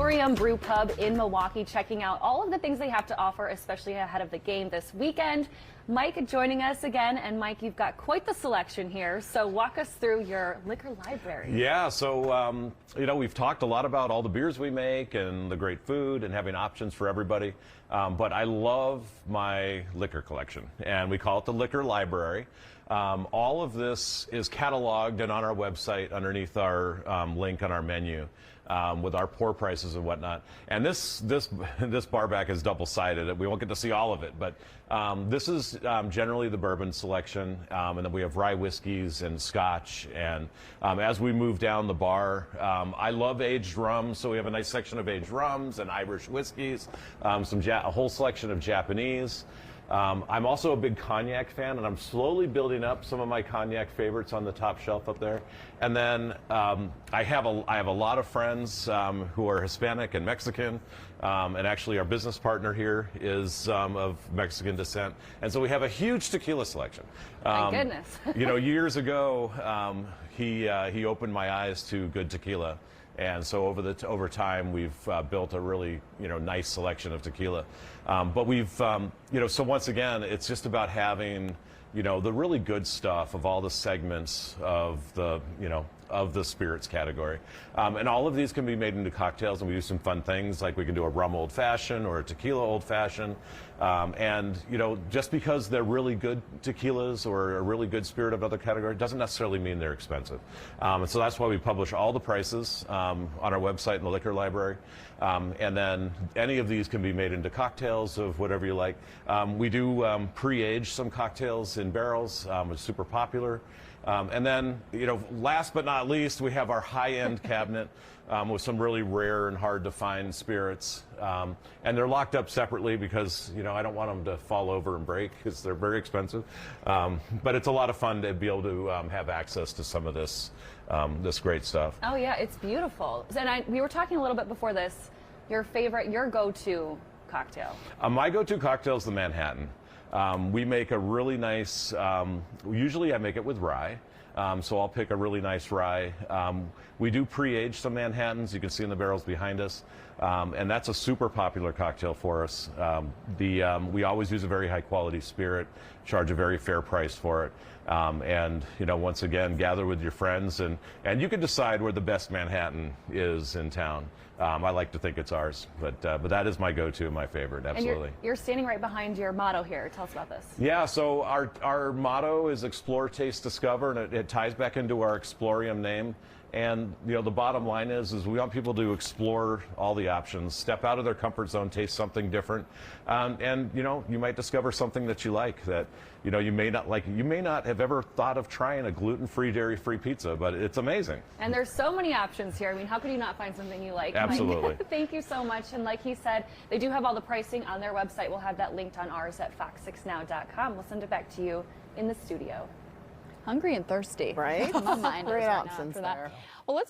Explorium Brewpub in Milwaukee, checking out all of the things they have to offer, especially ahead of the game this weekend. Mike joining us again, and Mike, you've got quite the selection here, so walk us through your liquor library. Yeah, so we've talked a lot about all the beers we make and the great food and having options for everybody, but I love my liquor collection, and we call it the liquor library. All of this is cataloged and on our website underneath our link on our menu with our pour prices and whatnot. And this bar back is double-sided. We won't get to see all of it, but this is generally the bourbon selection, and then we have rye whiskeys and scotch. And as we move down the bar, I love aged rums, so we have a nice section of aged rums and Irish whiskeys, a whole selection of Japanese. I'm also a big cognac fan, and I'm slowly building up some of my cognac favorites on the top shelf up there. And then I have a lot of friends who are Hispanic and Mexican, and actually our business partner here is of Mexican descent, and so we have a huge tequila selection. My goodness. Years ago, he opened my eyes to good tequila. And so over time, we've built a really nice selection of tequila. But we've so once again, it's just about having the really good stuff of all the segments of the spirits category. And all of these can be made into cocktails, and we do some fun things, like we can do a rum old fashioned or a tequila old fashioned. And just because they're really good tequilas or a really good spirit of another category doesn't necessarily mean they're expensive. And so that's why we publish all the prices on our website in the liquor library. And then any of these can be made into cocktails of whatever you like. We do pre-age some cocktails in barrels, which is super popular. And then, last but not least, we have our high-end cabinet with some really rare and hard-to-find spirits. And they're locked up separately because, I don't want them to fall over and break because they're very expensive. But it's a lot of fun to be able to have access to some of this great stuff. Oh, yeah, it's beautiful. And we were talking a little bit before this, your go-to cocktail. My go-to cocktail is the Manhattan. We make a really nice, usually I make it with rye, so I'll pick a really nice rye. We do pre-age some Manhattans, you can see in the barrels behind us, and that's a super popular cocktail for us. We always use a very high quality spirit, charge a very fair price for it, and once again, gather with your friends, and you can decide where the best Manhattan is in town. I like to think it's ours, but that is my go-to, my favorite, absolutely. And you're standing right behind your motto here. Tell us about this. Yeah, so our motto is Explore, Taste, Discover, and it ties back into our Explorium name. And the bottom line is we want people to explore all the options, step out of their comfort zone, taste something different, and you might discover something that you like that you may not like. You may not have ever thought of trying a gluten-free, dairy-free pizza, but it's amazing. And there's so many options here. I mean, how could you not find something you like? Absolutely. Thank you so much. And like he said, they do have all the pricing on their website. We'll have that linked on ours at fox6now.com. We'll send it back to you in the studio. Hungry and thirsty. Right? My mind is Great right now options for that. there. Well, let's talk